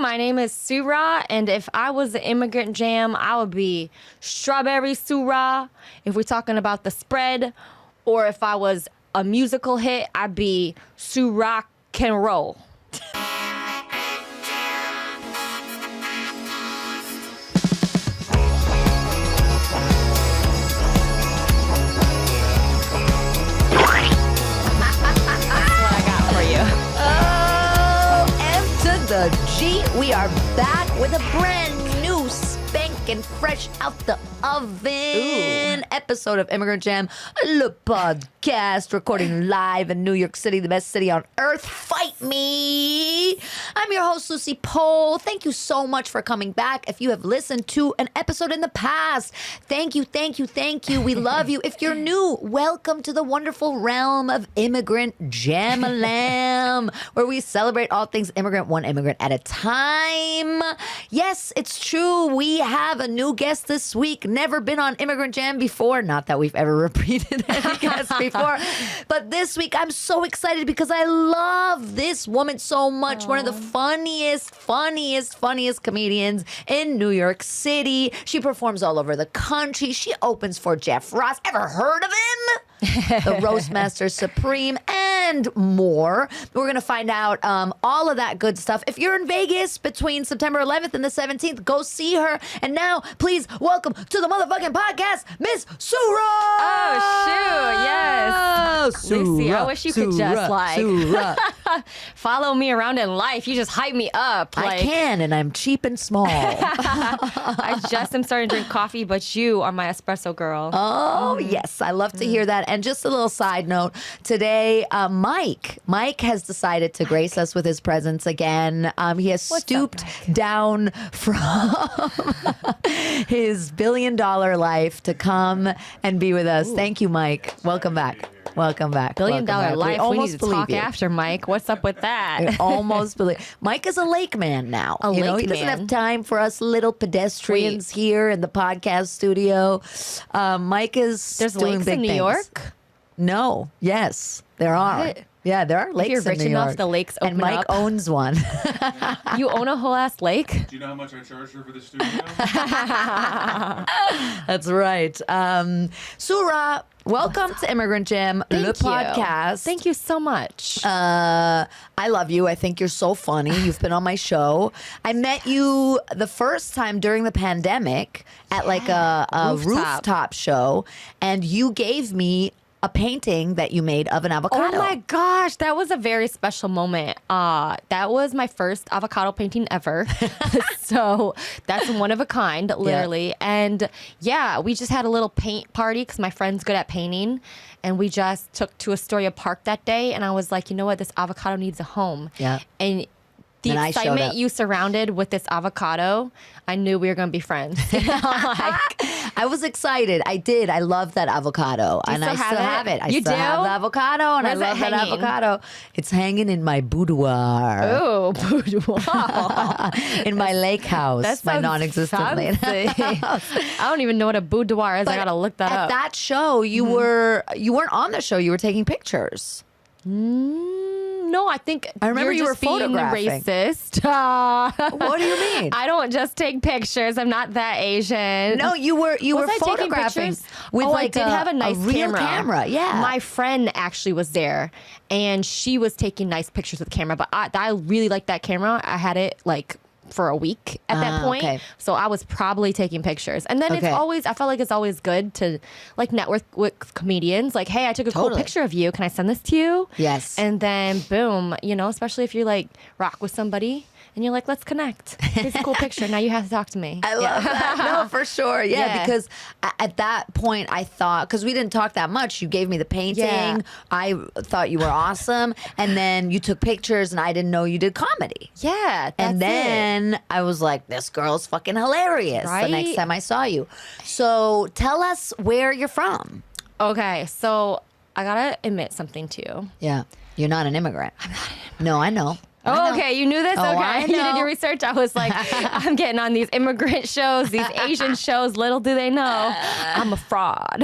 My name is Soo Ra, and if I was the immigrant jam, I would be Strawberry Soo Ra. If we're talking about the spread, or if I was a musical hit, I'd be Soo Rock and Roll. The G, we are back with a brand new spanking fresh out the oven episode of Immigrant Jam, le podcast, recording live in New York City, the best city on earth. Fight me. I'm your host, Lucy Pohl. Thank you so much for coming back. If you have listened to an episode in the past, thank you. We love you. If you're new, welcome to the wonderful realm of Immigrant Jam-a-lam, where we celebrate all things immigrant, one immigrant at a time. Yes, it's true. We have a new guest this week. Never been on Immigrant Jam before. Not that we've ever repeated any guest before. But this week, I'm so excited because I love this woman so much. Aww. One of the funniest comedians in New York City. She performs all over the country. She opens for Jeff Ross. Ever heard of him? The Roastmaster Supreme, and more. We're going to find out all of that good stuff. If you're in Vegas between September 11th and the 17th, go see her. And now, please welcome to the motherfucking podcast, Miss Soo Ra. Oh, shoot, yes. Lucy, I wish you could just follow me around in life. You just hype me up. I can, and I'm cheap and small. I just am starting to drink coffee, but you are my espresso girl. Oh, yes. I love to hear that. And just a little side note, today, Mike has decided to grace us with his presence again. He has stooped down from his $1 billion life to come and be with us. Ooh. Thank you, Mike. Welcome back. Welcome back. $1 billion life. We need to talk you. After Mike. What's up with that? I almost believe. Mike is a lake man now. He doesn't have time for us little pedestrians here in the podcast studio. Mike is There's doing lakes big in New things. York? No. Yes, there are. What? Yeah, there are lakes if you're rich in New enough, York. the lakes open and Mike up. owns one. You own a whole ass lake? Do you know how much I charge her for the studio? That's right. Soo Ra, welcome to Immigrant Jam, le podcast. Thank you so much. I love you. I think you're so funny. You've been on my show. I met you the first time during the pandemic at like a rooftop show, and you gave me a painting that you made of an avocado. Oh my gosh, that was a very special moment. That was my first avocado painting ever. So that's one of a kind, literally. Yeah. And yeah, we just had a little paint party because my friend's good at painting. And we just took to Astoria Park that day. And I was like, you know what? This avocado needs a home. Yeah. And the excitement you surrounded with this avocado, I knew we were going to be friends. I was excited. I did. I love that avocado. I still have it. I still have the avocado, and I love that avocado. It's hanging in my boudoir. Oh, boudoir. In my lake house, my non-existent lake house. I don't even know what a boudoir is. I got to look that up. At that show, you weren't on the show. You were taking pictures. No, I think I remember you were being photographing. Racist. What do you mean? I don't just take pictures. I'm not that Asian. No, you were photographing with I did have a nice real camera. Yeah, my friend actually was there, and she was taking nice pictures with the camera. But I really liked that camera. I had it like for a week at that point. Okay. So I was probably taking pictures. And then I felt like it's always good to like network with comedians. Like, hey, I took a cool picture of you. Can I send this to you? Yes. And then boom, especially if you like rock with somebody and you're like, let's connect. Here's a cool picture. Now you have to talk to me. I love that. No, for sure. Yeah, because at that point I thought, because we didn't talk that much, you gave me the painting. Yeah. I thought you were awesome. And then you took pictures and I didn't know you did comedy. Yeah. And then I was like, this girl's fucking hilarious. Right? The next time I saw you. So tell us where you're from. Okay. So I got to admit something to you. Yeah. You're not an immigrant. I'm not an immigrant. No, I know. Oh, okay. You knew this? Oh, okay. I You did know. your research. I was like, I'm getting on these immigrant shows, these Asian shows. Little do they know, I'm a fraud.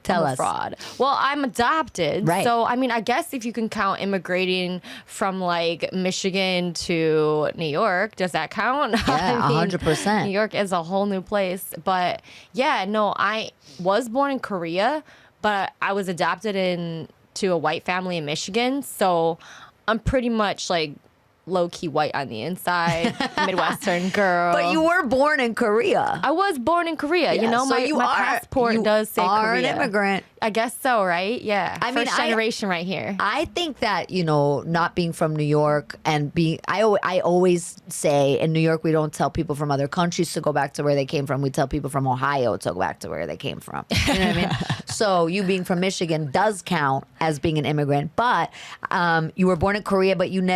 Tell I'm us. a fraud. Well, I'm adopted. Right. So, I mean, I guess if you can count immigrating from like Michigan to New York, does that count? Yeah, I mean, 100%. New York is a whole new place. But yeah, no, I was born in Korea, but I was adopted into a white family in Michigan. So I'm pretty much like low-key white on the inside, Midwestern girl. But you were born in Korea. I was born in Korea. Yeah, You know, so my passport does say are Korea. an immigrant. I guess so, right? Yeah. I mean, First generation right here. I think that, not being from New York and I always say in New York, we don't tell people from other countries to go back to where they came from. We tell people from Ohio to go back to where they came from. You know what I mean? So you being from Michigan does count as being an immigrant, but you were born in Korea, but you don't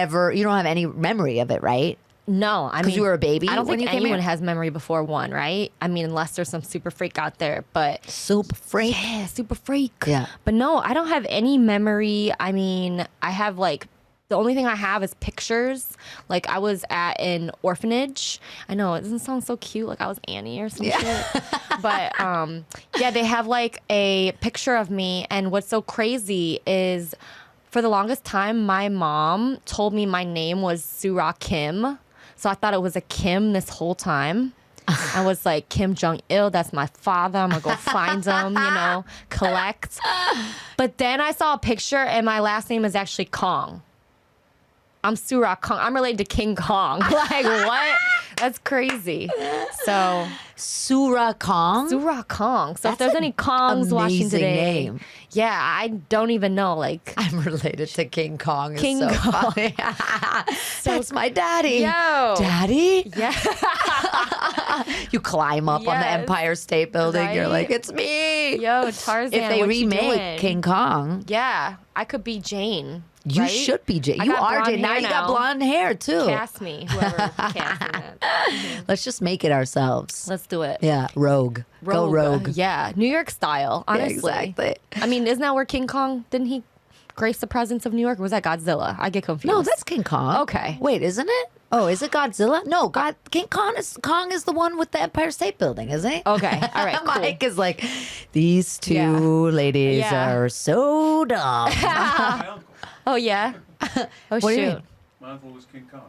have any memory of it, right? No, I mean, you were a baby I don't when think you came anyone here? has memory before one, right? I mean, unless there's some super freak out there, but Super freak. yeah, super freak. Yeah. But no, I don't have any memory. I mean, I have like the only thing I have is pictures. Like I was at an orphanage. I know it doesn't sound so cute, like I was Annie or some shit. But yeah, they have like a picture of me, and what's so crazy is for the longest time, my mom told me my name was Soo Ra Kim. So I thought it was a Kim this whole time. I was like, Kim Jong-il, that's my father. I'm going to go find him, collect. But then I saw a picture and my last name is actually Kong. I'm Soo Ra Kong. I'm related to King Kong. Like, what? That's crazy. So, Soo Ra Kong? Soo Ra Kong. So if That's there's an any Kongs watching amazing today. name. Yeah, I don't even know. Like, I'm related to King Kong. It's King so Kong. funny. That's my daddy. Yo. Daddy? yeah. You climb up on the Yes. Empire State Building. You're Right? like, it's me. Yo, Tarzan, If they what you remake doing? King Kong, Yeah, I could be Jane. you right? should be Jane. I You got are blonde Jane. Now hair you got blonde hair too. Cast me, whoever cast me. That. Let's just make it ourselves. Let's do it. Yeah, rogue. Go rogue. Yeah, New York style, Yeah, honestly. exactly. I mean, isn't that where King Kong, didn't he grace the presence of New York? Or was that Godzilla? I get confused. No, that's King Kong. Okay. Wait, isn't it? Oh, is it Godzilla? No, King Kong is the one with the Empire State Building, isn't it? Okay, all right, cool. Mike is like, these two Yeah. ladies Yeah. are so dumb. My uncle. Oh, yeah? Oh, What do you shoot. mean? My uncle was King Kong.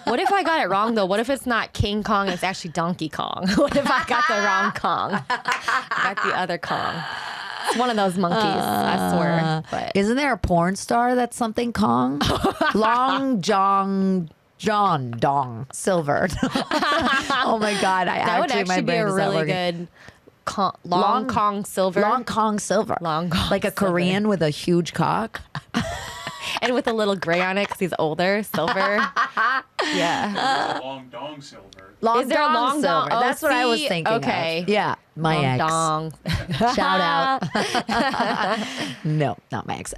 What if I got it wrong, though? What if it's not King Kong, it's actually Donkey Kong? What if I got the wrong Kong? I got the other Kong. It's one of those monkeys, I swear. But Isn't there a porn star that's something Kong? Long John Dong Silver. Oh my God! that would actually be a really good long Kong Silver. Long Kong Silver. Long Kong like a Silver. Korean with a huge cock. And with a little gray on it because he's older, silver. Yeah. Long dong silver. Long Is there a Dong long Silver. dong? Oh, That's what I was see? thinking. Okay. Of. Yeah, my Long ex. dong. Shout out. No, not my ex.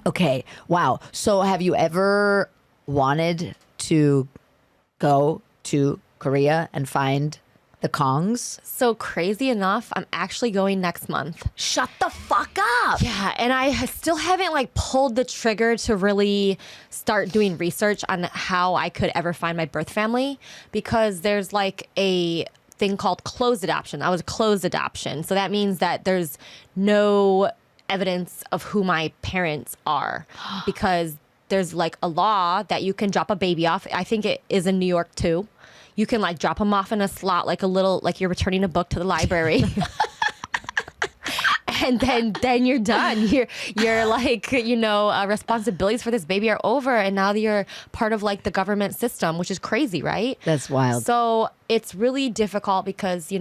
Okay. Wow. So have you ever wanted to go to Korea and find the Kongs? So crazy enough, I'm actually going next month. Shut the fuck up. Yeah, and I still haven't like pulled the trigger to really start doing research on how I could ever find my birth family, because there's like a thing called closed adoption. I was a closed adoption. So that means that there's no evidence of who my parents are, because there's like a law that you can drop a baby off. I think it is in New York too. You can like drop them off in a slot, like a little, like you're returning a book to the library. And then you're done. You're like, responsibilities for this baby are over, and now you're part of like the government system, which is crazy, right? That's wild. So it's really difficult because,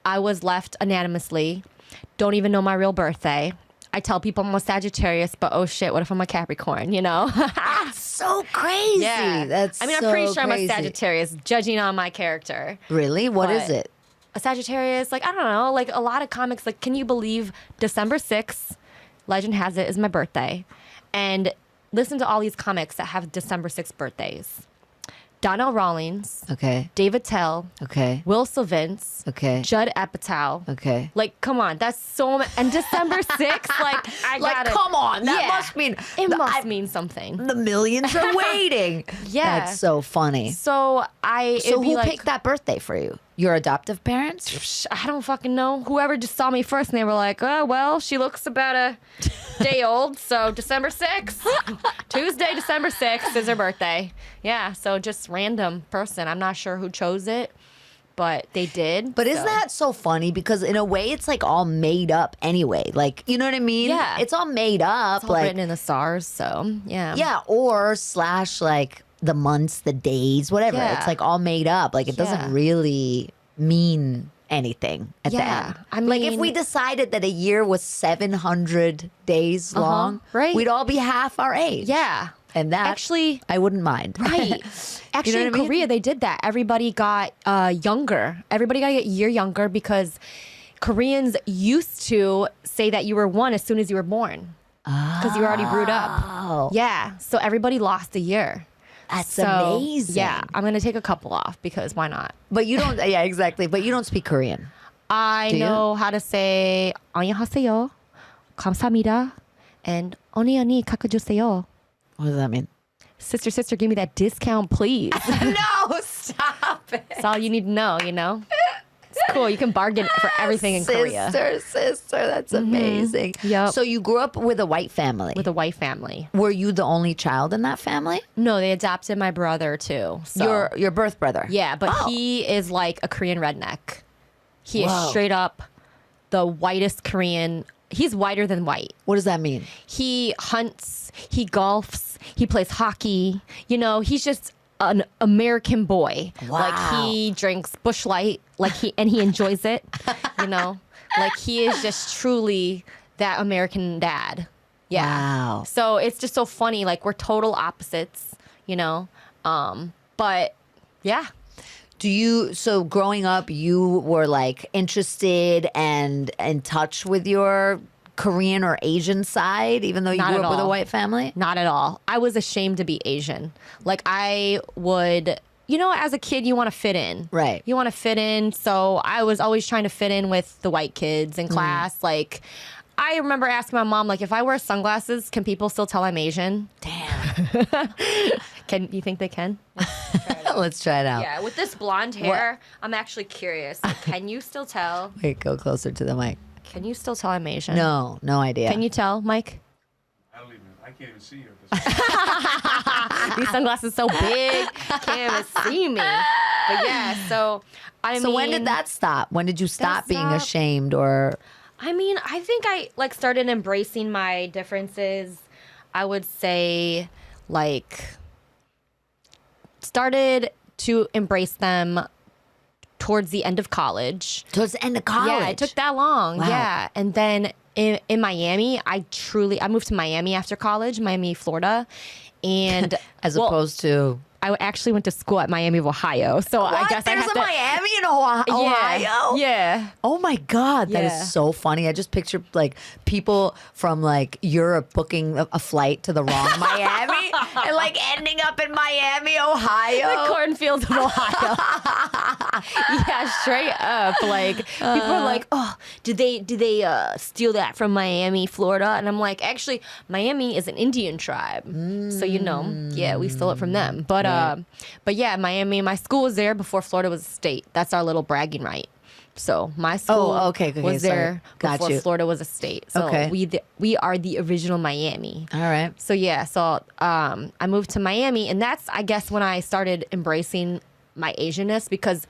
I was left anonymously, don't even know my real birthday. I tell people I'm a Sagittarius, but oh shit, what if I'm a Capricorn, That's so crazy. That's I'm so pretty sure I'm a crazy. Sagittarius, judging on my character. Really? What is But- it? A Sagittarius, like, I don't know, like a lot of comics, like, can you believe December 6th, legend has it, is my birthday. And listen to all these comics that have December 6th birthdays. Donnell Rawlings, Okay. David Tell, Okay. Will Sylvans, Okay. Judd Apatow. Okay. Like, come on, that's so much. And December 6th, like, I Like, gotta. come on. That Yeah. must mean It must I- mean something. the millions are waiting. Yeah. That's so funny. So So it'd be who like, picked that birthday for you? Your adoptive parents? I don't fucking know. Whoever just saw me first and they were like, oh, well, she looks about a day old. So December 6th, Tuesday, December 6th is her birthday. Yeah. So just random person. I'm not sure who chose it, but they did. But isn't that so funny? Because in a way, it's like all made up anyway. Like, you know what I mean? Yeah. It's all made up. It's all like, written in the stars. So yeah. yeah, or slash like the months, the days, whatever. Yeah. It's like all made up. Like it Yeah. doesn't really mean anything at the Yeah. end. I like if mean- we decided that a year was 700 days long, right. we'd all be half our age. Yeah. And that Actually, I wouldn't mind. right. Actually, what in I mean? Korea, they did that. Everybody got younger. Everybody got a year younger because Koreans used to say that you were one as soon as you were born because you were already brewed up. Oh, Yeah. So everybody lost a year. that's So, amazing. Yeah. I'm going to take a couple off because why not? But you don't, yeah, exactly. But you don't speak Korean. I Do you? know how to say 안녕하세요, 감사합니다, and 언니 깎아주세요. What does that mean? Sister, give me that discount, please. No, stop it. That's all you need to know, you know? It's cool. You can bargain for everything in Korea. Sister, that's amazing. Yep. So you grew up with a white family. With a white family. Were you the only child in that family? No, they adopted my brother too. So. Your birth brother. Yeah, but Oh. he is like a Korean redneck. He Whoa. is straight up the whitest Korean. He's whiter than white. What does that mean? He hunts, he golfs, he plays hockey. You know, he's just an American boy. Wow. Like he drinks Busch Light, like he enjoys it, you know? Like he is just truly that American dad. Yeah. Wow. So it's just so funny. Like we're total opposites, you know? But yeah. So growing up, you were like interested and in touch with your Korean or Asian side, even though you Not grew at up with a all. white family? Not at all. I was ashamed to be Asian. Like I would, you know, as a kid, you want to fit in. Right. You want to fit in. So I was always trying to fit in with the white kids in class. Like I remember asking my mom, like, if I wear sunglasses, can people still tell I'm Asian? Damn. Can you think they can? Let's try it out. Yeah, with this blonde hair, I'm actually curious. Like, can you still tell? Wait, go closer to the mic. Can you still tell I'm Asian? No idea. Can you tell, Mike? I can't even see you at this point. These sunglasses so big, can't even see me. But yeah, so I mean, So when did that stop? When did you stop being stopped- ashamed or? I mean, I think I like started embracing my differences. I would say like started to embrace them towards the end of college. Towards the end of college? Yeah, it took that long. Wow. Yeah. And then in Miami, I moved to Miami after college, Miami, Florida. And As well, opposed to I actually went to school at Miami of Ohio. So I guess I There's had a to, Miami in Ohio? Yeah. Oh my God, that Yeah. is so funny. I just picture like people from like Europe booking a flight to the wrong Miami and like ending up in Miami, Ohio. The cornfields of Ohio. Yeah, straight up. Like people are like, "Oh, did they steal that from Miami, Florida?" And I'm like, "Actually, Miami is an Indian tribe, so you know, yeah, we stole it from them." But yeah, Miami. My school was there before Florida was a state. That's our little bragging right. So my school okay, was sorry. there Got before you. Florida was a state. So Okay. we are the original Miami. All right. So yeah, I moved to Miami, and that's I guess when I started embracing my Asianness because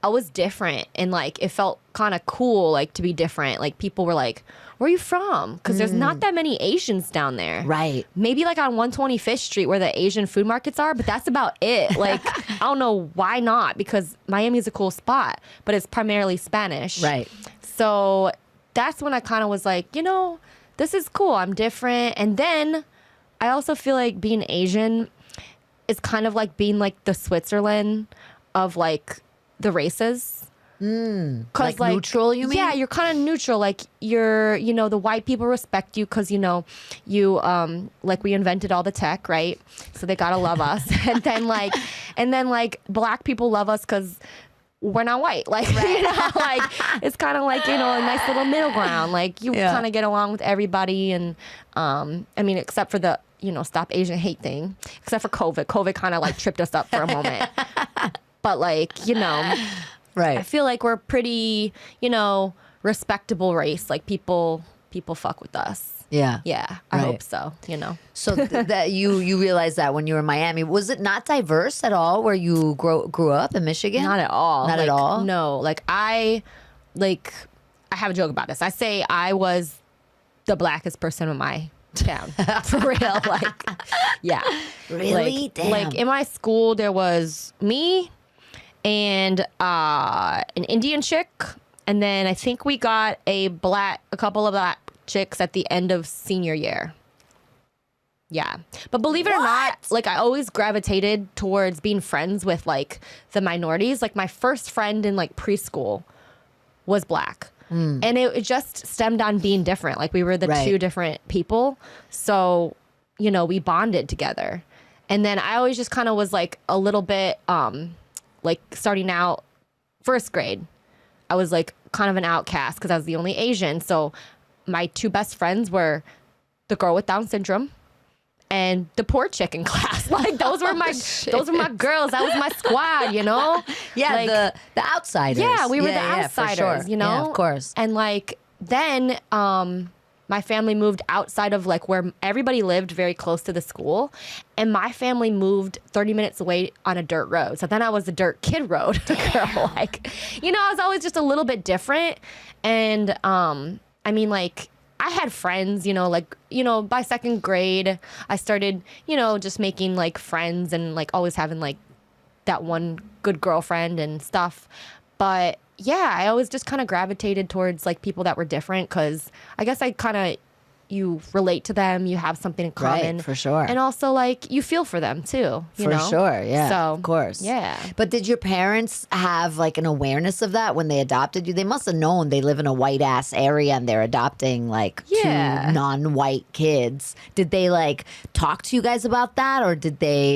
I was different and like it felt kind of cool like to be different. Like people were like, "Where are you from?" Because there's not that many Asians down there. Right. Maybe like on 125th Street where the Asian food markets are, but that's about it. Like I don't know why not because Miami's a cool spot, but it's primarily Spanish. Right. So that's when I kind of was like, you know, this is cool. I'm different. And then I also feel like being Asian is kind of like being like the Switzerland of like the races. Like neutral, you mean? Yeah, you're kind of neutral. Like the white people respect you because you like we invented all the tech, right? So they gotta love us. and then black people love us because we're not white. Like like it's kind of like a nice little middle ground. Like you kind of get along with everybody, and except for the stop Asian hate thing, except for COVID. COVID kind of like tripped us up for a moment, but Right. I feel like we're pretty, respectable race. Like people fuck with us. Yeah. Yeah, I hope so, So that you realized that when you were in Miami. Was it not diverse at all where you grew up in Michigan? Not at all. Not at all? No. I have a joke about this. I say I was the blackest person in my town. For real. Yeah. Really? Damn. Like in my school there was me and an Indian chick, and then I think we got a couple of black chicks at the end of senior year. Yeah, but believe it or not, I always gravitated towards being friends with the minorities. Like my first friend in preschool was black, and it just stemmed on being different. Like we were the two different people, so we bonded together. And then I always just kind of was a little bit starting out first grade, I was kind of an outcast because I was the only Asian. So my two best friends were the girl with Down syndrome and the poor chick in class. Those were my girls. That was my squad, Yeah, the outsiders. Yeah, we were the for outsiders, sure. Yeah, of course. And then my family moved outside of where everybody lived, very close to the school. And my family moved 30 minutes away on a dirt road. So then I was a dirt kid road girl. I was always just a little bit different. And I had friends, by second grade, I started, just making friends and always having that one good girlfriend and stuff. But yeah, I always just kind of gravitated towards people that were different because I guess you relate to them, you have something in common. Right, for sure. And also you feel for them too. For sure, yeah. So, of course. Yeah. But did your parents have an awareness of that when they adopted you? They must have known they live in a white ass area and they're adopting two non-white kids. Did they talk to you guys about that, or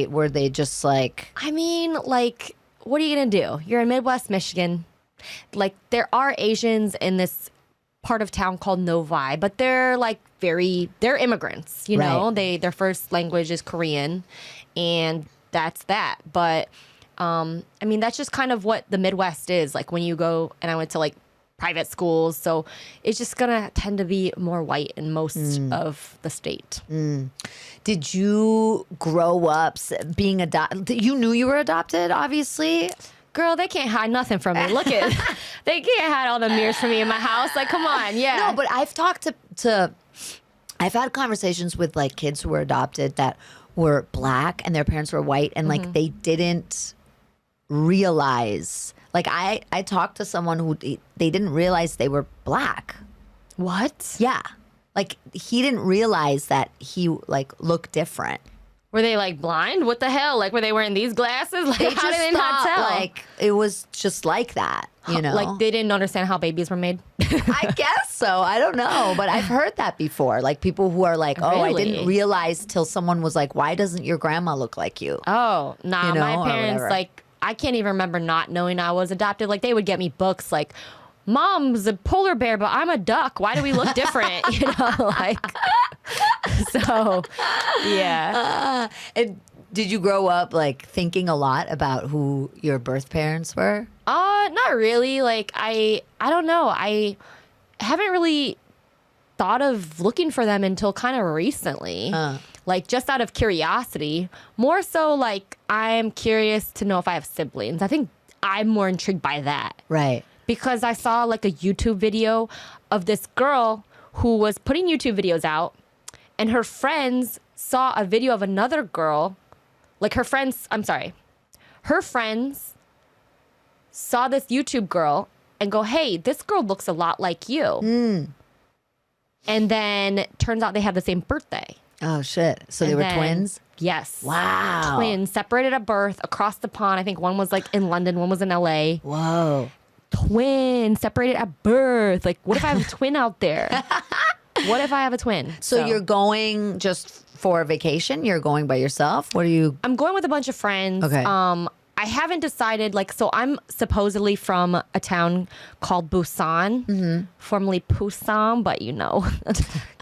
were they just what are you gonna do? You're in Midwest Michigan. There are Asians in this part of town called Novi, but they're they're immigrants, Right. Their first language is Korean, and that's that. But that's just kind of what the Midwest is. When you go, and I went to private schools, so it's just gonna tend to be more white in most of the state. Did you grow up being adopted? You knew you were adopted, obviously. Girl, they can't hide nothing from me. Look at they can't hide all the mirrors from me in my house. Come on, yeah. No, but I've talked I've had conversations with kids who were adopted that were black and their parents were white, and they didn't realize. I talked to someone who they didn't realize they were black. What? Yeah, he didn't realize that he looked different. Were they blind? What the hell? Were they wearing these glasses? They how just did they not thought, tell? it was just like that, They didn't understand how babies were made? I guess so. I don't know. But I've heard that before. People who are oh, I Really? didn't realize till someone was why doesn't your grandma look like you? Oh, nah. My or parents, whatever. I can't even remember not knowing I was adopted. They would get me books Mom's a polar bear, but I'm a duck. Why do we look different? So, yeah. And did you grow up thinking a lot about who your birth parents were? Not really. I don't know. I haven't really thought of looking for them until kind of recently. Just out of curiosity. More so I'm curious to know if I have siblings. I think I'm more intrigued by that. Right. Because I saw a YouTube video of this girl who was putting YouTube videos out, and her friends saw a video of another girl. Her friends saw this YouTube girl and go, hey, this girl looks a lot like you. And then turns out they had the same birthday. Oh, shit. So they were twins? Yes. Wow. Twins, separated at birth, across the pond. I think one was in London, one was in LA. Whoa. twin separated at birth? Like, what if I have a twin out there? What if I have a twin? So you're going just for a vacation? You're going by yourself? What are you? I'm going with a bunch of friends. Okay. I haven't decided, like, so I'm supposedly from a town called Busan, formerly Pusan, but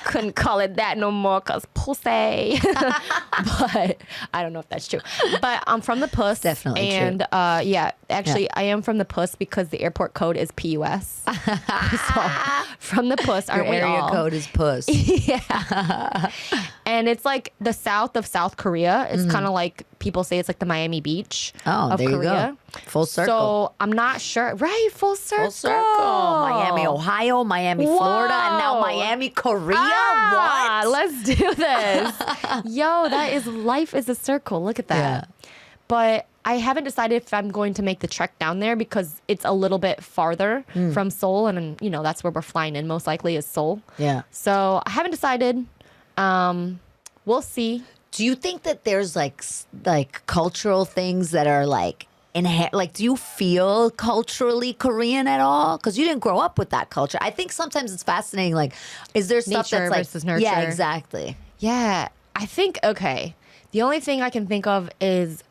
couldn't call it that no more because pussy. But I don't know if that's true. But I'm from the Puss. Definitely true. And I am from the Puss because the airport code is PUS. So from the Puss, Your aren't we area all? code is puss. Yeah. And it's like the south of South Korea. It's kind of like people say it's like the Miami Beach of there you Korea. go. Full circle. So I'm not sure. Right, full circle. Full circle. Miami, Ohio, Miami, Florida, and now Whoa. Miami, Korea. Ah, What? let's do this. Yo, life is a circle. Look at that. Yeah. But I haven't decided if I'm going to make the trek down there because it's a little bit farther from Seoul. And, that's where we're flying in. Most likely is Seoul. Yeah. So I haven't decided. We'll see. Do you think that there's like cultural things that are like like, do you feel culturally Korean at all? Because you didn't grow up with that culture. I think sometimes it's fascinating. Like, is there stuff Nature that's like versus nurture. Yeah, exactly. Yeah, I think, okay. The only thing I can think of is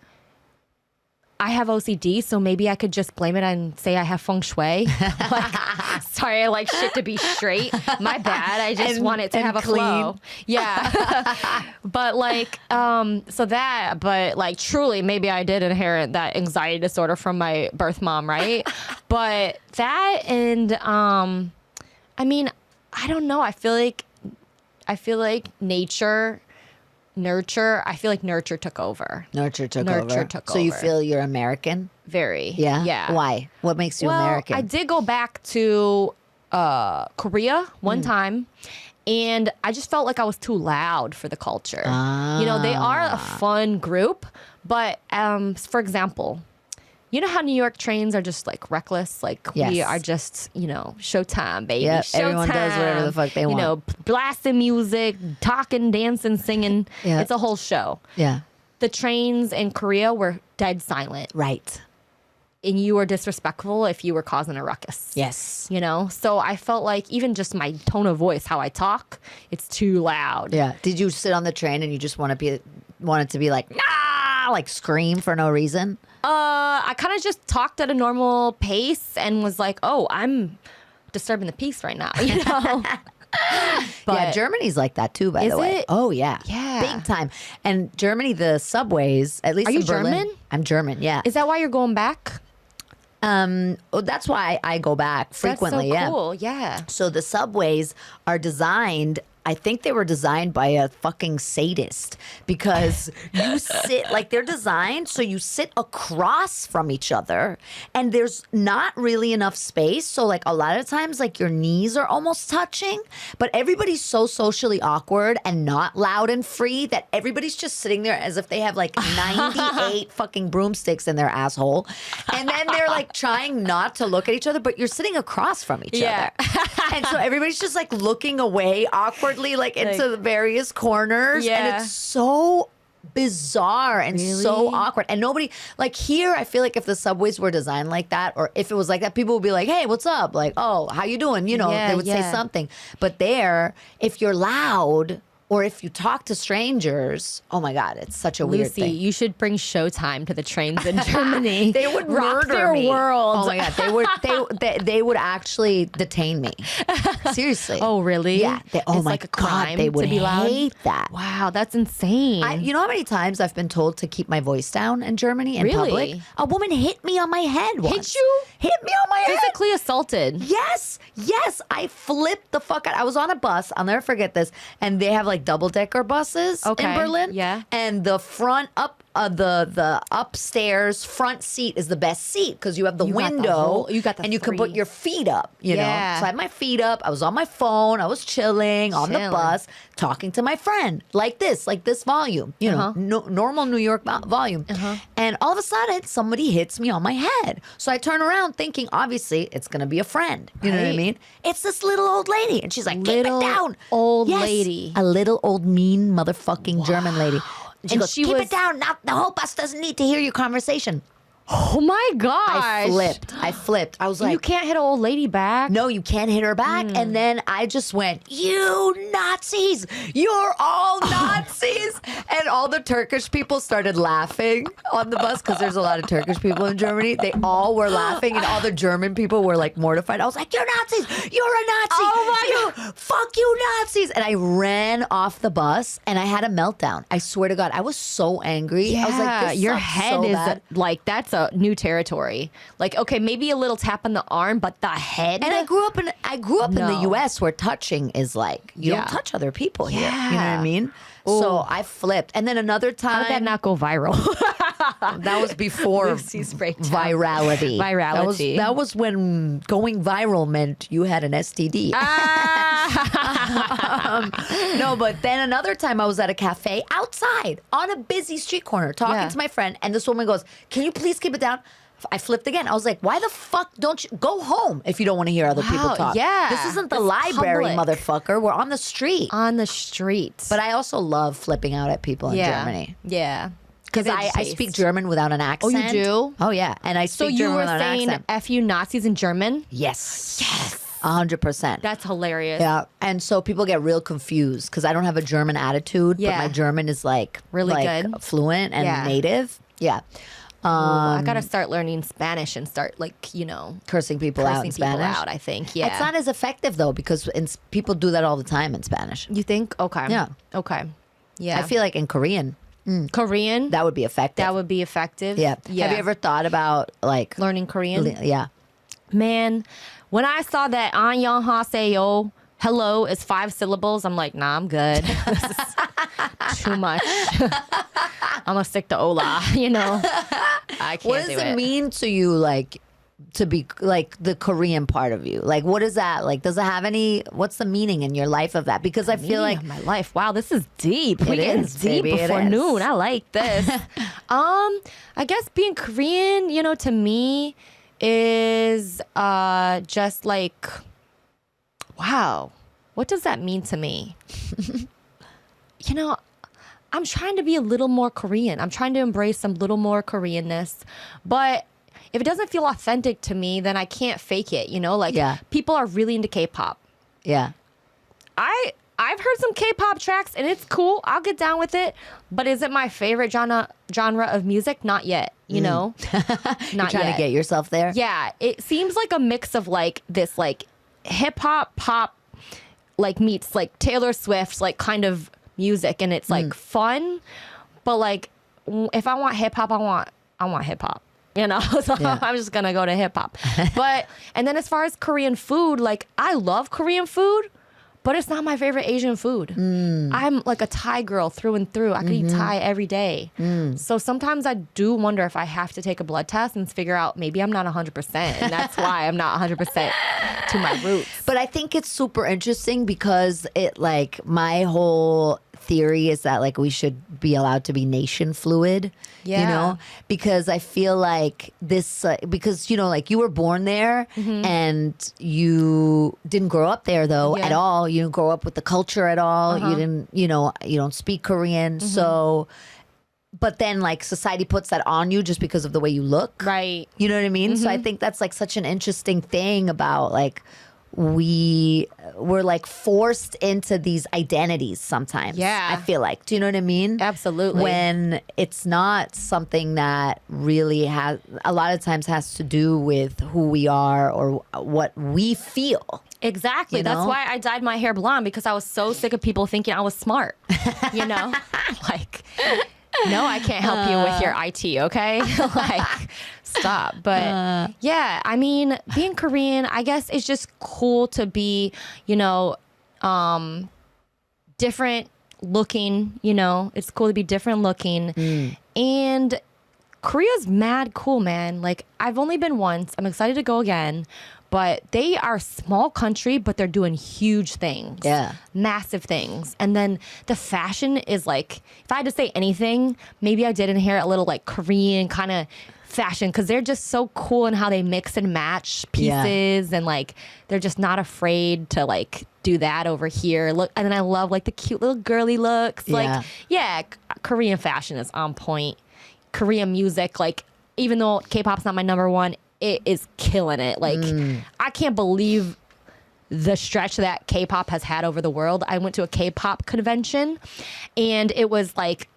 I have OCD, so maybe I could just blame it and say I have feng shui. Sorry, I like shit to be straight. My bad. I just want it to have a clean. flow. Yeah. But but truly, maybe I did inherit that anxiety disorder from my birth mom, right? But that and I mean, I don't know. I feel like nurture. I feel like nurture took over. Nurture took over. So you feel you're American? Very. Yeah. Yeah. Why? What makes you Well, American? I did go back to Korea one time, and I just felt like I was too loud for the culture. They are a fun group, but for example, you know how New York trains are just like reckless? Like we Yes. are just, showtime, baby. Yep, Showtime. everyone does whatever the fuck they want. Blasting music, talking, dancing, singing. Yeah. It's a whole show. Yeah. The trains in Korea were dead silent. Right. And you were disrespectful if you were causing a ruckus. Yes. So I felt like even just my tone of voice, how I talk, it's too loud. Yeah. Did you sit on the train and you just wanted to be like, nah, like scream for no reason? I kind of just talked at a normal pace and was like, oh, I'm disturbing the peace right now, But yeah, Germany's like that too, by Is the way. it? Oh, yeah. Yeah. Big time. And Germany, the subways, at least Are in you Berlin. German? I'm German, yeah. Is that why you're going back? That's why I go back frequently, That's so yeah. cool. Yeah. So the subways are designed, I think they were designed by a fucking sadist because you sit, like they're designed so you sit across from each other and there's not really enough space. So like a lot of times like your knees are almost touching, but everybody's so socially awkward and not loud and free that everybody's just sitting there as if they have like 98 fucking broomsticks in their asshole. And then they're like trying not to look at each other, but you're sitting across from each Yeah. other. And so everybody's just like looking away awkwardly, like into the various corners. Yeah. And it's so bizarre and so Really? awkward. And nobody, like here, I feel like if the subways were designed like that, or if it was like that, people would be like, hey, what's up? Like, oh, how you doing? Yeah, They would say yeah. something. But there, if you're loud or if you talk to strangers, oh my God, it's such a weird Lucy, thing. you should bring Showtime to the trains in Germany. They would rock murder their me. world. Oh my God, they would actually detain me. Seriously. Oh, really? Yeah. It's my like a crime God, they would to be loud? hate that. Wow, that's insane. You know how many times I've been told to keep my voice down in Germany in Really? public? A woman hit me on my head once. you? Hit me on my head. Physically assaulted. Yes. I flipped the fuck out. I was on a bus. I'll never forget this. And they have like double-decker buses in Okay, Berlin. yeah. And the front the upstairs front seat is the best seat because you have the You got the window. whole- you got the and you can put three. your feet up. You know. Yeah. So I had my feet up. I was on my phone. I was chilling on the Chilling. bus, talking to my friend like this volume. You know, normal New York volume. And all of a sudden, somebody hits me on my head. So I turn around thinking, obviously, it's gonna be a friend. You know what I Right. mean? It's this little old lady, and she's like, "Keep it Little down, old Yes, lady. a little old mean motherfucking German lady." And she And goes, she "Keep was- it down. Now the whole bus doesn't need to hear your conversation." Oh my gosh. I flipped. I was like, you can't hit an old lady back. no, you can't hit her back. And then I just went, you Nazis, you're all Nazis. And all the Turkish people started laughing on the bus because there's a lot of Turkish people in Germany. They all were laughing and all the German people were like mortified. I was like, you're Nazis, you're a Nazi. Oh my God. Fuck you Nazis. And I ran off the bus and I had a meltdown. I swear to God, I was so angry. Yeah, I was like, this your sucks head so is bad. like, that's a new territory. Like, okay, maybe a little tap on the arm, but the head. And I grew up in the No. U.S. where touching is like you Yeah. don't touch other people here. You know what Yeah. I mean? So I flipped, and then another How did that time not go viral? that was before Lucy's breakdown. virality. Virality. That was when going viral meant you had an STD. No, but then another time I was at a cafe outside on a busy street corner talking Yeah. to my friend, and this woman goes, "Can you please keep it down?" I flipped again. I was like, why the fuck don't you go home if you don't want to hear other people Wow, talk? yeah. This isn't the It's library, public. motherfucker. We're on the street. On the street. But I also love flipping out at people in Germany. Yeah. Because Give it a I taste. speak German without an accent. do? Oh, yeah. And I So speak you German were without saying an accent. F you Nazis in German? Yes. Yes. 100%. That's hilarious. Yeah, and so people get real confused because I don't have a German attitude, but Yeah. my German is like Really like good. fluent and Yeah. native. Yeah, I gotta start learning Spanish and start cursing people out in cursing people Spanish. out. I think. Yeah. It's not as effective though because people do that all the time in Spanish. You think? Okay. Yeah. Okay. Yeah. I feel like in Korean Korean. that would be effective. That would be effective. yeah. Yeah. Have you ever thought about like learning Korean? Yeah. Man, when I saw that 안녕하세요, hello is 5 syllables, I'm like, nah, I'm good. This is too much. I'm gonna stick to Ola, I can't What do does it it. mean to you, like, to be like the Korean part of you? Like, what is that? Like, does it have any? What's the meaning in your life of that? Because I feel like my life. Wow, this is deep. It We getting is, deep baby, it before is. noon. I like this. I guess being Korean, to me, is just like, wow, what does that mean to me? I'm trying to be a little more Korean. I'm trying to embrace some little more Koreanness, but if it doesn't feel authentic to me, then I can't fake it. Yeah. People are really into K-pop. yeah, I've heard some K-pop tracks and it's cool. I'll get down with it. But is it my favorite genre of music? Not yet. Not you're trying yet. to get yourself there. Yeah, it seems like a mix of like this like hip hop pop like meets like Taylor Swift like kind of music, and it's like fun, but like if I want hip hop, I want hip hop. So Yeah. I'm just gonna go to hip hop. And then as far as Korean food, like I love Korean food, but it's not my favorite Asian food. I'm like a Thai girl through and through. I could eat Thai every day. So sometimes I do wonder if I have to take a blood test and figure out maybe I'm not 100%. And that's why I'm not 100% to my roots. But I think it's super interesting because it like my whole theory is that like we should be allowed to be nation fluid. Yeah. Because I feel like this because like you were born there and you didn't grow up there though Yeah. at all. You didn't grow up with the culture at all. You didn't you don't speak Korean. So but then like society puts that on you just because of the way you look. Right. You know what I mean? So I think that's like such an interesting thing about like we're like forced into these identities sometimes. Yeah. I feel like. Do you know what I mean? Absolutely. When it's not something that really has a lot of times has to do with who we are or what we feel. Exactly. You That's know? why I dyed my hair blonde, because I was so sick of people thinking I was smart. Like, no, I can't help you with your IT, okay? Like, stop. But yeah, I mean, being Korean, I guess it's just cool to be, different looking, it's cool to be different looking. And Korea's mad cool, man. Like, I've only been once. I'm excited to go again. But they are a small country, but they're doing huge things. Yeah. Massive things. And then the fashion is like, if I had to say anything, maybe I did inherit a little like Korean kind of fashion, because they're just so cool in how they mix and match pieces. And like, they're just not afraid to like do that over here. Look, and then I love like the cute little girly looks. Yeah. Like, yeah, Korean fashion is on point. Korean music, like, even though K-pop's not my number one, it is killing it. Like, I can't believe the stretch that K-pop has had over the world. I went to a K-pop convention, and it was like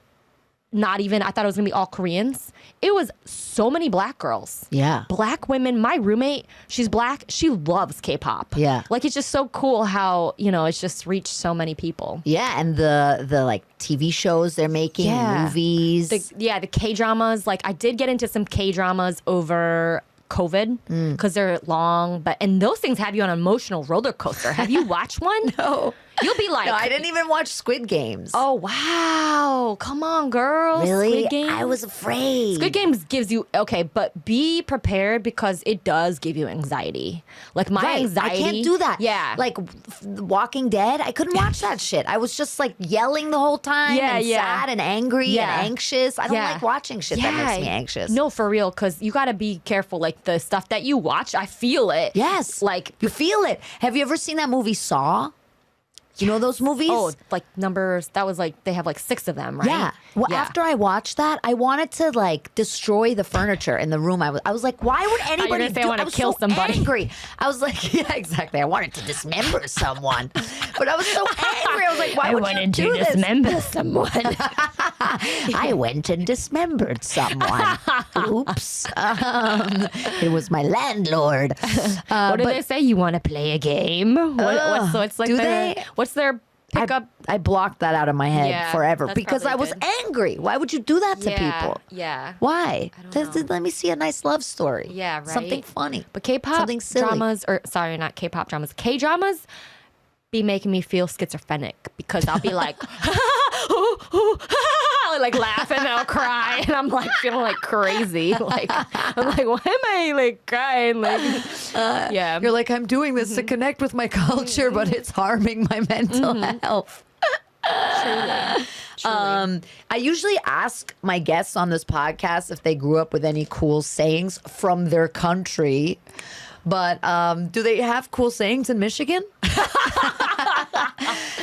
not even, I thought it was gonna be all Koreans. It was so many black girls. Yeah. Black women. My roommate, she's black. She loves K-pop. Yeah. Like, it's just so cool how, it's just reached so many people. Yeah, and the like TV shows they're making, movies. The K-dramas. Like, I did get into some K-dramas over COVID because they're long, and those things have you on an emotional roller coaster. Have you watched one? No. You'll be like, No, I didn't even watch Squid Games. oh wow, come on, girl. Really? Squid Games? I was afraid. Squid Games gives you, but be prepared because it does give you anxiety. Like, my anxiety. I can't do that. Yeah. Like Walking Dead, I couldn't watch that shit. I was just like yelling the whole time and sad and angry and anxious. I don't like watching shit that makes me anxious. No, for real, because you got to be careful. Like, the stuff that you watch, I feel it. Yes. Like, you feel it. Have you ever seen that movie Saw? You know those movies? Oh, like numbers. That was like, they have like 6 of them, right? Yeah. Well, after I watched that, I wanted to like destroy the furniture in the room. I was like, why would anybody do? I want to kill somebody. Angry. I was like, yeah, exactly. I wanted to dismember someone, but I was so angry. I was like, why would you do this? dismember someone. I went and dismembered someone. Oops. It was my landlord. What do they say? You want to play a game? What's like do their, they? What's their pickup? I blocked that out of my head forever that's because I probably was good. angry. Why would you do that to people? Yeah. Why? don't know. Let me see a nice love story. Yeah, right. Something funny. But K-pop Something silly. dramas, or sorry, not K-pop dramas, K-dramas be making me feel schizophrenic because I'll be like, I'll like laugh and I'll cry and I'm like feeling like crazy. Like, I'm like, why am I like crying? Like, yeah. You're like, I'm doing this to connect with my culture, but it's harming my mental health. Truly. I usually ask my guests on this podcast if they grew up with any cool sayings from their country. But do they have cool sayings in Michigan?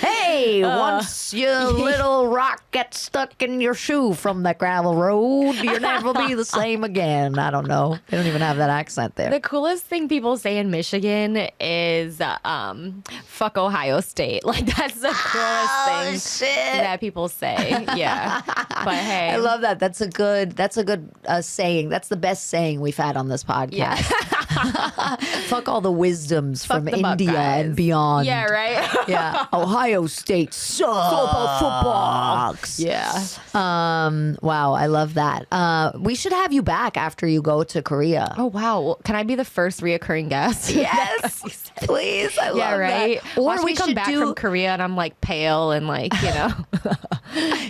Hey, once your little rock gets stuck in your shoe from the gravel road, you'll never be the same again. I don't know. They don't even have that accent there. The coolest thing people say in Michigan is fuck Ohio State. Like, that's the coolest thing shit. that people say. Yeah. But hey. I love that. That's a good saying. That's the best saying we've had on this podcast. Yeah. Fuck all the wisdoms from the India Buckeyes. and beyond. Yeah, right? Yeah. Ohio State sucks. Yeah. Wow, I love that. We should have you back after you go to Korea. Oh, wow. Well, can I be the first reoccurring guest? Yes, please. I Yeah, love right. that. Or Watch we me come should back do. from Korea and I'm like pale and like,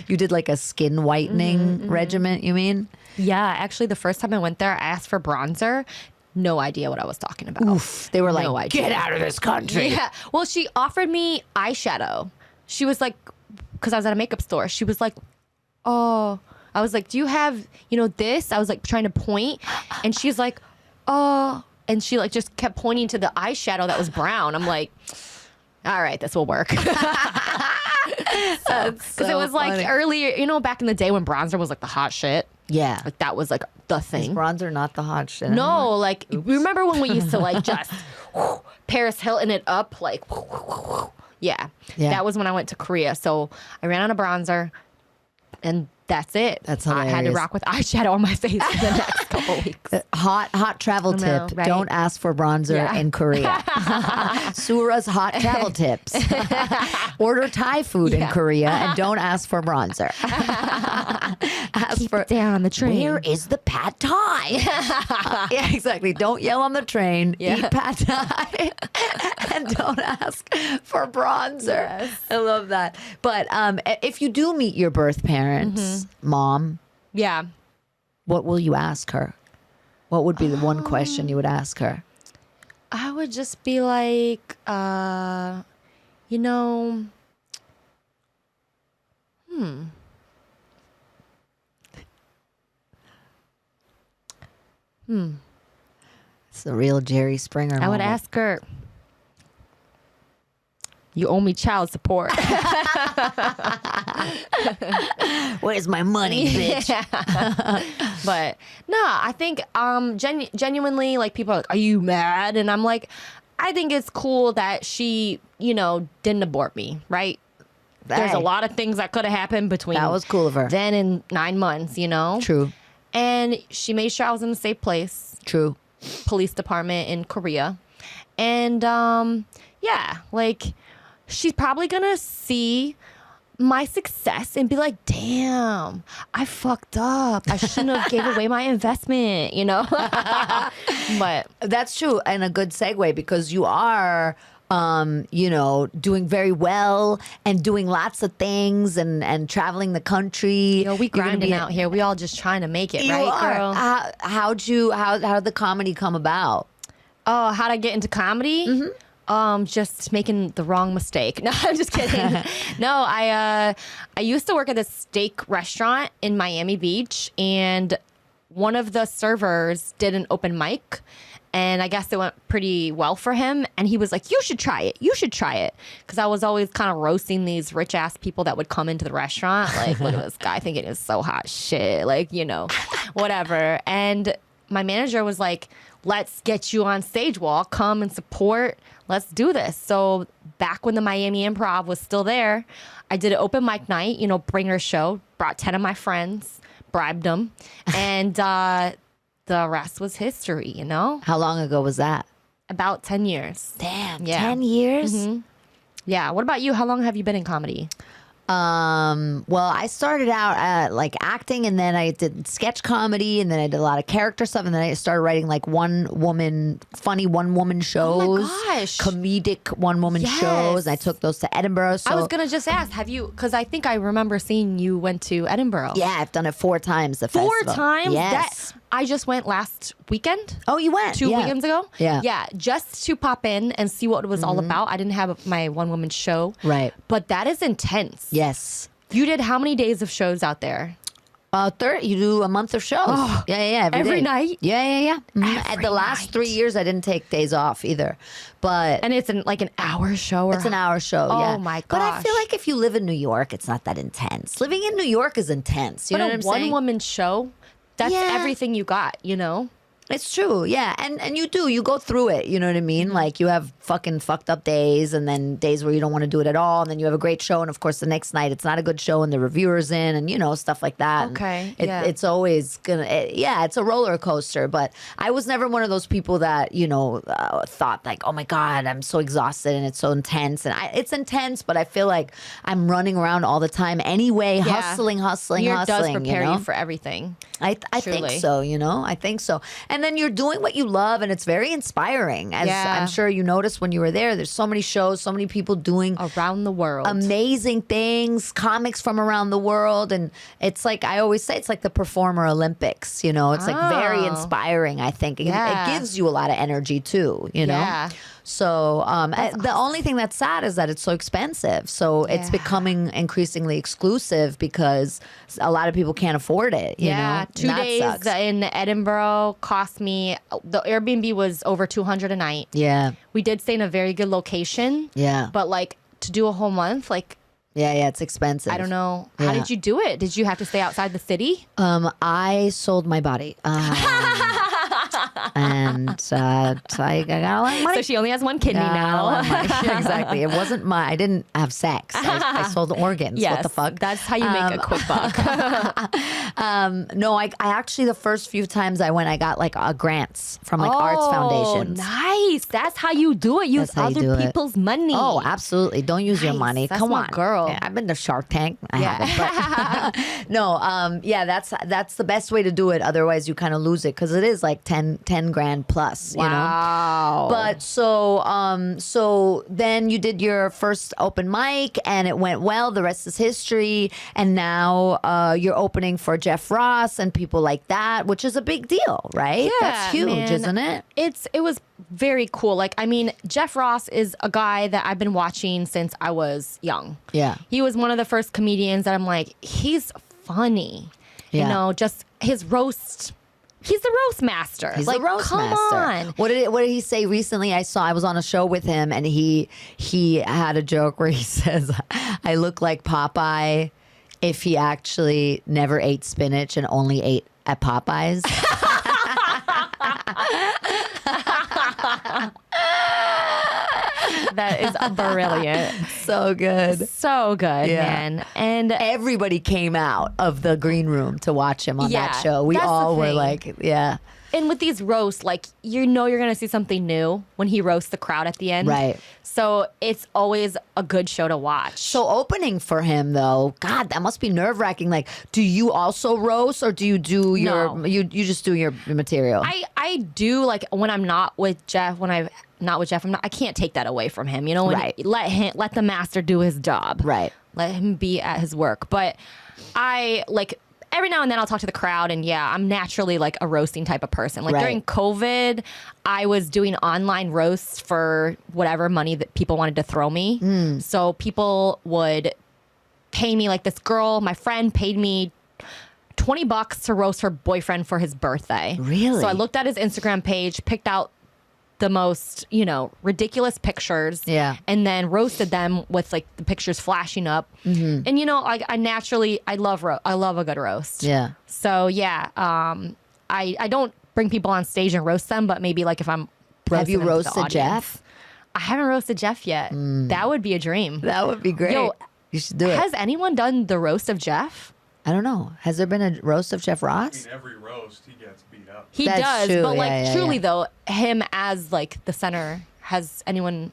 You did like a skin whitening regiment. You mean? Yeah, actually, the first time I went there, I asked for bronzer. No idea what I was talking about. Oof. They were like, No idea. get out of this country. Yeah. Well, she offered me eyeshadow. She was like, because I was at a makeup store. She was like, oh, I was like, do you have, this? I was like trying to point. And she's like, oh. And she like just kept pointing to the eyeshadow that was brown. I'm like, all right, this will work. Because it was like earlier, back in the day when bronzer was like the hot shit. Yeah. Like that was like the Is thing. bronzer not the hot shit? No, like remember when we used to like just Paris Hilton it up like yeah. That was when I went to Korea. So I ran out of bronzer and that's it. That's I had to hilarious. rock with eyeshadow on my face for the next couple weeks. Hot travel know, tip. right? Don't ask for bronzer Yeah. in Korea. Soo Ra's hot travel tips. Order Thai food in Korea and don't ask for bronzer. Ask Keep for it down on the train. where is the pad thai? Yeah, exactly. Don't yell on the train. Yeah. Eat pad thai and don't ask for bronzer. Yes. I love that. But if you do meet your birth parents, mom, Yeah. what will you ask her? What would be the one question you would ask her? I would just be like, It's the real Jerry Springer I would moment. ask her, You owe me child support. Where's my money, bitch? But no, I think genuinely, like, people are like, are you mad? And I'm like, I think it's cool that she, didn't abort me, right? There's a lot of things that could have happened between That was cool of her. then and 9 months, True. And she made sure I was in a safe place. True. Police department in Korea. And yeah, like, she's probably gonna see my success and be like, damn, I fucked up. I shouldn't have gave away my investment, But That's true. And a good segue, because you are doing very well and doing lots of things and traveling the country. we grinding out here. We all just trying to make it, You right, are. girl? How did the comedy come about? Oh, how'd I get into comedy? Just making the wrong mistake. No, I'm just kidding. No, I used to work at a steak restaurant in Miami Beach, and one of the servers did an open mic, and I guess it went pretty well for him. And he was like, you should try it. You should try it. Because I was always kind of roasting these rich ass people that would come into the restaurant. Like, look at this guy thinking it's so hot shit. Like, whatever. And my manager was like, let's get you on stage wall. Come and support. Let's do this. So back when the Miami Improv was still there, I did an open mic night, bringer show, brought 10 of my friends, bribed them. And the rest was history, How long ago was that? About 10 years. Damn, Yeah. 10 years? Yeah. What about you? How long have you been in comedy? Well, I started out at like acting, and then I did sketch comedy, and then I did a lot of character stuff, and then I started writing like funny one woman shows. Oh my gosh. Comedic one woman Yes. shows. I took those to Edinburgh. So I was going to just ask, have you, because I think I remember seeing you went to Edinburgh. yeah, I've done it 4 times. The 4 festival. times? Yes. I just went last weekend. Oh, you went 2 weekends ago? Yeah. Yeah, just to pop in and see what it was all about. I didn't have my one-woman show. Right. But that is intense. Yes. You did how many days of shows out there? 30. You do a month of shows. Yeah. Every day. night? Yeah. At Every the last night. 3 years, I didn't take days off either. But And it's like an hour show? Or it's an hour show. Oh, yeah. my But I gosh. feel like if you live in New York, it's not that intense. Living in New York is intense. You know what I'm saying? one-woman show, that's Yeah. everything you got, It's true, yeah, and you go through it. You know what I mean? Mm-hmm. Like you have fucking fucked up days, and then days where you don't want to do it at all, and then you have a great show, and of course the next night it's not a good show, and the reviewer's in, and stuff like that. And Okay, yeah. it's always gonna, it's a roller coaster. But I was never one of those people that thought like, oh my god, I'm so exhausted and it's so intense, and it's intense, but I feel like I'm running around all the time anyway, hustling. New York does prepare you you for everything. I think Truly. so, I think so. And then you're doing what you love, and it's very inspiring. As Yeah. I'm sure you noticed when you were there, there's so many shows, so many people doing Around the world. amazing things, comics from around the world. And it's like, I always say, it's like the Performer Olympics, it's like very Oh. inspiring, I think. Yeah. It gives you a lot of energy too, Yeah. So the only thing that's sad is that it's so expensive. So it's Yeah. becoming increasingly exclusive because a lot of people can't afford it. You know? 2 And that days sucks. in Edinburgh cost me, the Airbnb was over $200 a night. Yeah. We did stay in a very good location. Yeah. But like to do a whole month, like, Yeah, it's expensive. I don't know. Yeah. How did you do it? Did you have to stay outside the city? I sold my body. And so I got a lot of money. So she only has one kidney Got a now. lot of money. Yeah, exactly. It wasn't I didn't have sex. I sold organs. Yes, What the fuck? that's how you make a quick buck. No, I actually, the first few times I went, I got like grants from like arts foundations. Nice. That's how you do it. Use That's how you do other it. people's money. Oh, absolutely. Don't use your Nice. money. That's Come my on. girl. Yeah, I've been to Shark Tank. I Yeah. haven't. But no, yeah, that's the best way to do it. Otherwise, you kind of lose it because it is like 10 grand plus, you know? Wow. But so then you did your first open mic and it went well. The rest is history. And now you're opening for Jeff Ross and people like that, which is a big deal, right? That's huge, man. isn't it? It was very cool. Like, I mean, Jeff Ross is a guy that I've been watching since I was young. Yeah. He was one of the first comedians that I'm like, he's funny. Yeah. You know, just his roast he's the roast master. He's like, the roast come master. on. What did he say recently? I was on a show with him, and he had a joke where he says, "I look like Popeye if he actually never ate spinach and only ate at Popeyes." That is brilliant. So good. So good, Yeah. man. And Everybody came out of the green room to watch him on that Yeah, show. We that's the all were thing. like, yeah. And with these roasts, like, you know you're going to see something new when he roasts the crowd at the end. Right. So it's always a good show to watch. So opening for him though, God, that must be nerve wracking. Like, do you also roast, or do you do your No. you just do your material? I do, like, when I'm not with Jeff, I can't take that away from him. You know, Right. let the master do his job. Right. Let him be at his work. But I, like, every now and then I'll talk to the crowd, and yeah, I'm naturally like a roasting type of person. Like Right. during COVID, I was doing online roasts for whatever money that people wanted to throw me. So people would pay me, like this girl, my friend paid me $20 to roast her boyfriend for his birthday. Really? So I looked at his Instagram page, picked out the most, ridiculous pictures. Yeah. And then roasted them with like the pictures flashing up. Mm-hmm. And I love a good roast. Yeah. So yeah, I don't bring people on stage and roast them, but maybe like if I'm Have you roasting them to the roasted audience. Jeff? I haven't roasted Jeff yet. That would be a dream. That would be great. Yo, you should do it. Has anyone done the roast of Jeff? I don't know. Has there been a roast of Jeff I Ross? mean, every roast he gets beat up. He That's does, true. but like Yeah, yeah, truly yeah. though, him as like the center, has anyone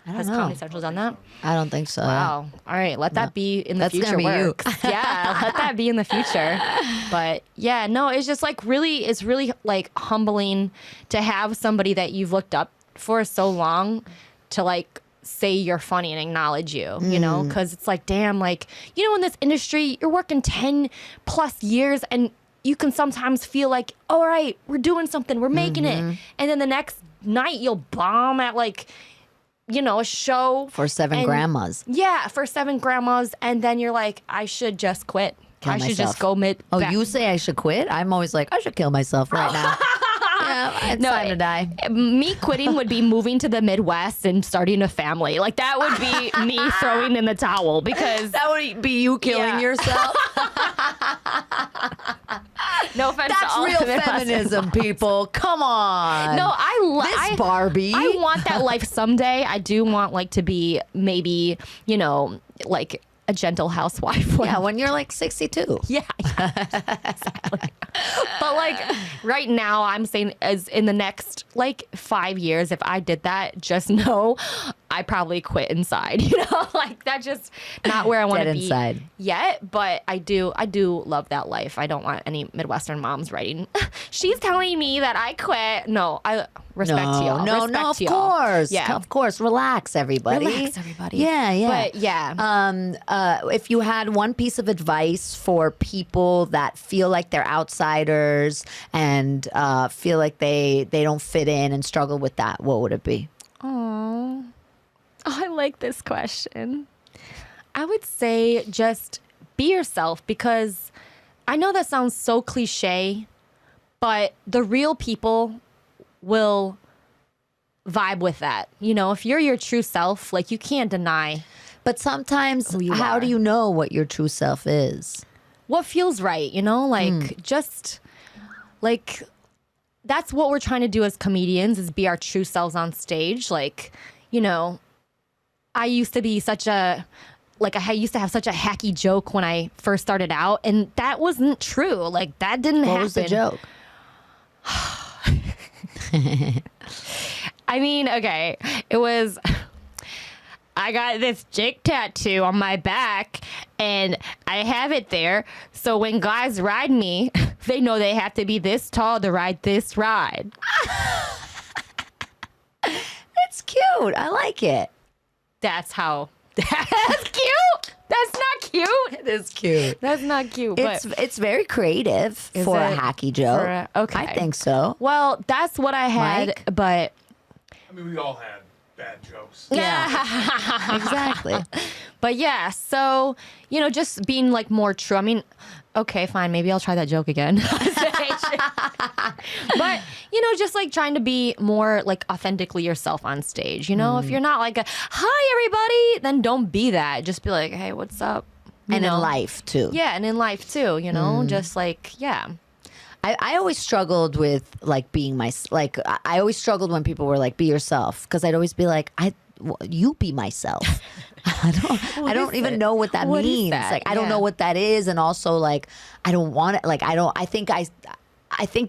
has know. Comedy Central done that? I don't think so. Wow. All right, let that be in the That's future. gonna be you. works. Yeah, let that be in the future. But yeah, no, it's just like it's really like humbling to have somebody that you've looked up for so long to like say you're funny and acknowledge you, you know, because it's like, damn, like, in this industry, you're working 10 plus years and you can sometimes feel like, all right, we're doing something, we're making it. And then the next night you'll bomb at like, a show. For seven and- grandmas. Yeah, for 7 grandmas. And then you're like, I should just quit. Kill I should myself. just go Oh, back. you say I should quit? I'm always like, I should kill myself right now. Yeah, it's time to die. Me quitting would be moving to the Midwest and starting a family. Like that would be me throwing in the towel because That would be you killing Yeah. yourself. no offense to That's all real the Midwestern feminism, people. Come on. No, This Barbie. I want that life someday. I do want like to be maybe, like a gentle housewife. Yeah, when you're like 62. Yeah, exactly. But like right now, I'm saying as in the next like 5 years, if I did that, just know I probably quit inside. Like that's just not where I want to Dead be inside. yet. But I do love that life. I don't want any Midwestern moms writing. She's telling me that I quit. No, I respect y'all. No, Respect of y'all. course. Yeah. Of course. Relax, everybody. Relax, everybody. Yeah, yeah. But yeah. If you had one piece of advice for people that feel like they're outsiders and feel like they don't fit in and struggle with that, what would it be? Oh, I like this question. I would say just be yourself, because I know that sounds so cliche, but the real people will vibe with that. If you're your true self, like you can't deny But sometimes, you how are. do you know what your true self is? what feels right, like just like that's what we're trying to do as comedians, is be our true selves on stage. Like, I used to be I used to have such a hacky joke when I first started out, and that wasn't true. Like that didn't happen. What was the joke? I mean, okay, it was, I got this Jake tattoo on my back and I have it there. So when guys ride me, they know they have to be this tall to ride this ride. It's cute. I like it. That's cute. That's not cute. It is cute. That's not cute. It's very creative Is for a it? hacky joke. Okay. I think so. Well, that's what I had, Mike? but I mean, we all had bad jokes. Yeah. Exactly. But yeah, so, just being like more true. I mean, okay, fine. Maybe I'll try that joke again. situation. But, just like trying to be more like authentically yourself on stage. If you're not like hi, everybody, then don't be that. Just be like, hey, what's up? And in life too. Yeah, and in life too, just like, yeah. I always struggled with like being I always struggled when people were like, be yourself. Because I'd always be like, you be myself. I don't even know what that means. Like, I don't know what that is. And also like, I don't want it. Like, I think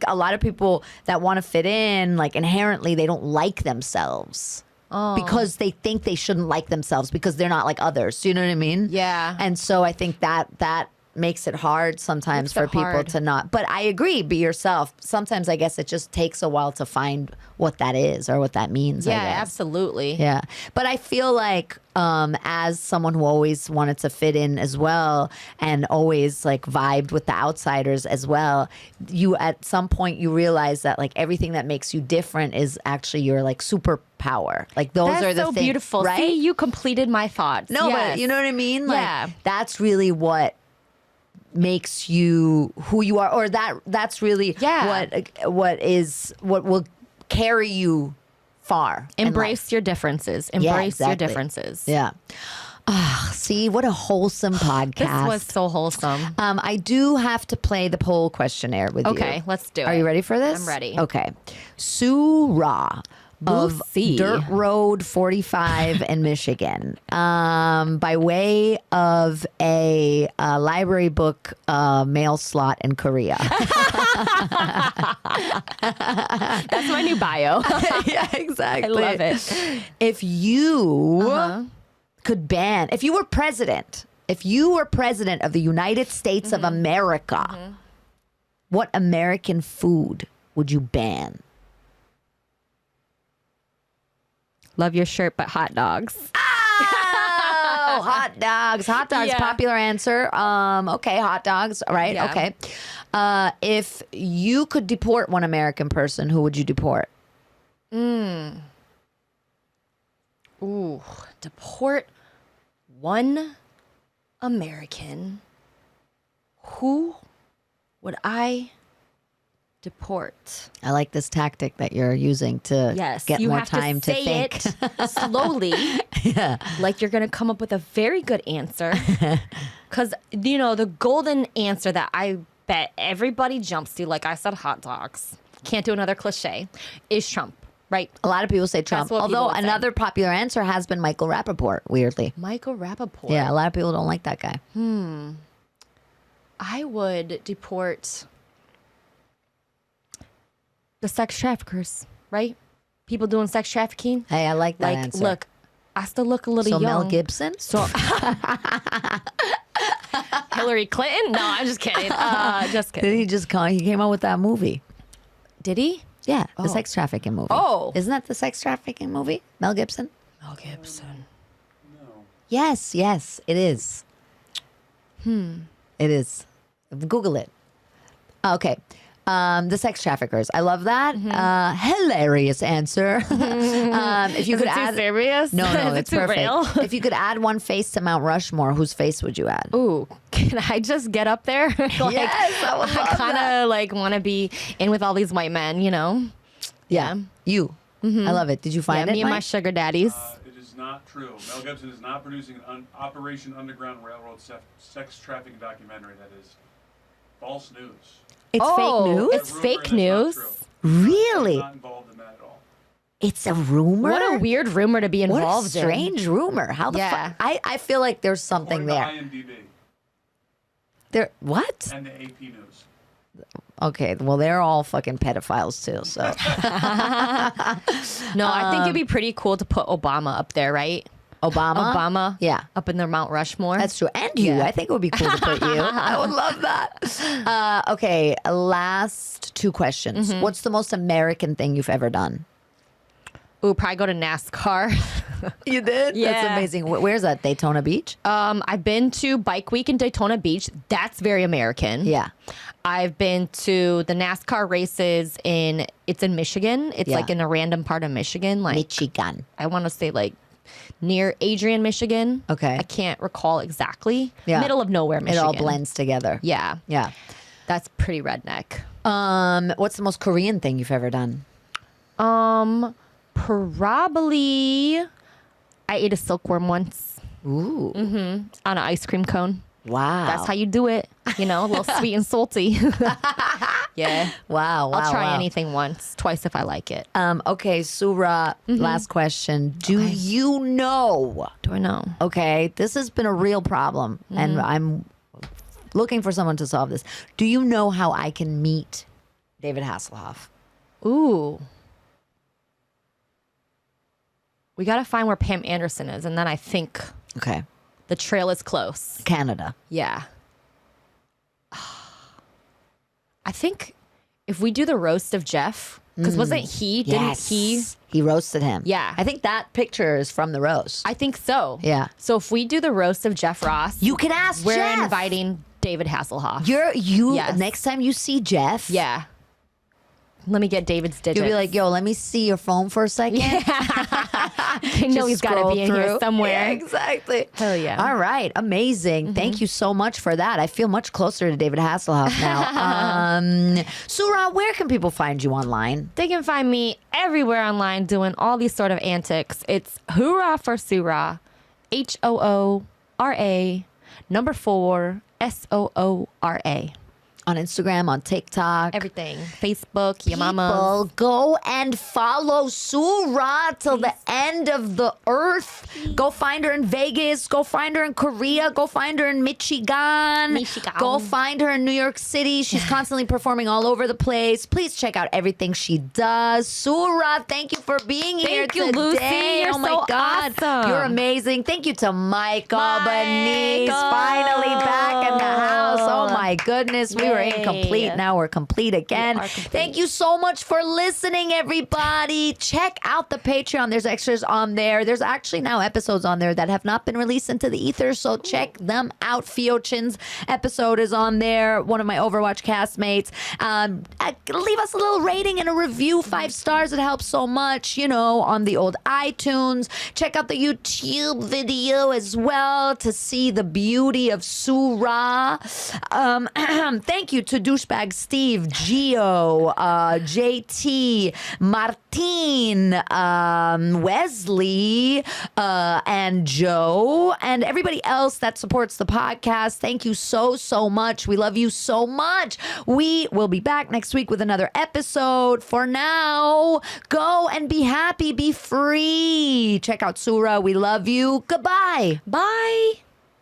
a lot of people that want to fit in, like inherently, they don't like themselves. Because they think they shouldn't like themselves because they're not like others. You know what I mean? Yeah. And so I think that makes it hard sometimes for people to not. But I agree, be yourself. Sometimes I guess it just takes a while to find what that is or what that means. Yeah, I guess. absolutely. Yeah. But I feel like as someone who always wanted to fit in as well and always like vibed with the outsiders as well, you at some point you realize that like everything that makes you different is actually your like superpower. Like those That's are the so things, beautiful. right? See, you completed my thoughts. No, Yes. but you know what I mean? Like Yeah. that's really what makes you who you are, or that's really what will carry you far. Embrace your differences. Embrace your differences. Yeah. See, what a wholesome podcast. This was so wholesome. I do have to play the poll questionnaire with you. Okay, let's do it. Are you ready for this? I'm ready. Okay. Soo Ra of Lucy. Dirt Road 45 in Michigan, by way of a library book mail slot in Korea. That's my new bio. Yeah, exactly. I love it. If you could ban, if you were president of the United States of America, what American food would you ban? Love your shirt, but hot dogs. Oh, hot dogs. Hot dogs, Yeah. popular answer. Okay, hot dogs. Right, Yeah. okay. If you could deport one American person, who would you deport? Ooh, deport one American. Who would I deport? I like this tactic that you're using to Yes, get you more have time to say think. it slowly, like you're gonna come up with a very good answer. Because the golden answer that I bet everybody jumps to, like I said, hot dogs. Can't do another cliche. Is Trump, right? A lot of people say Trump, what people although would say. another popular answer has been Michael Rappaport, weirdly. Michael Rappaport. Yeah, a lot of people don't like that guy. I would deport the sex traffickers, right? People doing sex trafficking. Hey, I like that Like, answer. look, I still look a little so young. Mel Gibson? So Hillary Clinton? No, I'm just kidding. Just kidding. Did he just call? He came out with that movie. Did he? Yeah, the sex trafficking movie. Oh. Isn't that the sex trafficking movie? Mel Gibson? Mel Gibson. Yes, it is. It is. Google it. Okay. The sex traffickers. I love that. Hilarious answer. If you Is could it too add, serious? no, Is it it's too perfect. real? If you could add one face to Mount Rushmore, whose face would you add? Ooh, can I just get up there? Yes, I would love kind of like want to be in with all these white men, Yeah, you. I love it. Did you Yeah, find it? me and my Mike? sugar daddies. It is not true. Mel Gibson is not producing an Operation Underground Railroad sex trafficking documentary. That is false news. It's fake news. It's A rumor fake and it's not news. true. Really? I'm not involved in that at all. It's a rumor. What a weird rumor to be What a involved in. strange rumor. How the Yeah. fuck? I feel like there's something According to there. IMDb There. What? and the AP News. Okay. Well, they're all fucking pedophiles too. So No, I think it'd be pretty cool to put Obama up there, right? Obama. Yeah. Up in their Mount Rushmore. That's true. And you. Yeah. I think it would be cool to put you. I would love that. Okay. Last two questions. Mm-hmm. What's the most American thing you've ever done? Ooh, probably go to NASCAR. You did? That's Yeah. amazing. Where's that? Daytona Beach? I've been to Bike Week in Daytona Beach. That's very American. Yeah. I've been to the NASCAR races it's in Michigan. It's Yeah. like in a random part of Michigan. Like Michigan. I want to say like near Adrian, Michigan. Okay. I can't recall exactly. Yeah. Middle of nowhere, It Michigan. all blends together. Yeah. Yeah. That's pretty redneck. What's the most Korean thing you've ever done? Probably I ate a silkworm once. Ooh. On an ice cream cone. Wow. That's how you do it. You know, a little sweet and salty. Yeah. Wow. I'll try anything once, twice if I like it. Okay, Soo Ra, last question. Do you know? Do I know? Okay, this has been a real problem, and I'm looking for someone to solve this. Do you know how I can meet David Hasselhoff? Ooh. We got to find where Pam Anderson is, and then I think Okay, the trail is close. Canada. Yeah. I think if we do the roast of Jeff, because wasn't he, didn't he? He roasted him. Yeah. I think that picture is from the roast. I think so. Yeah. So if we do the roast of Jeff Ross, You can ask we're Jeff. inviting David Hasselhoff. Yes. Next time you see Jeff, Yeah. Let me get David's digits. you'll be like, yo, let me see your phone for a second. I know he's got to scroll be in here through. somewhere. Yeah, exactly. Hell yeah. All right. Amazing. Thank you so much for that. I feel much closer to David Hasselhoff now. Soo Ra, where can people find you online? They can find me everywhere online doing all these sort of antics. It's Hoorah for Soo Ra. HOORA 4 SOORA. On Instagram, on TikTok. Everything. Facebook, your mama. People, go and follow Soo Ra till the end of the earth. Go find her in Vegas. Go find her in Korea. Go find her in Michigan. Go find her in New York City. She's constantly performing all over the place. Please check out everything she does. Soo Ra, thank you for being here Thank you, today. Lucy. You're oh my so God, awesome. you're amazing. Thank you to Mike Albanese, finally back in the house. Oh my goodness, we were incomplete. Now we're complete again. Thank you so much for listening, everybody. Check out the Patreon. There's extras on there. There's actually now episodes on there that have not been released into the ether, so check them out. Fiochin's episode is on there. One of my Overwatch castmates. Leave us a little rating and a review. 5 stars. It helps so much, you know, on the old iTunes. Check out the YouTube video as well to see the beauty of Soo Ra. Thank you to douchebag Steve, Gio, JT, Martin, Wesley, and Joe, and everybody else that supports the podcast. Thank you so, so much. We love you so much. We will be back next week with another episode. For now, go and be happy, be free. Check out Soo Ra. We love you. Goodbye. Bye.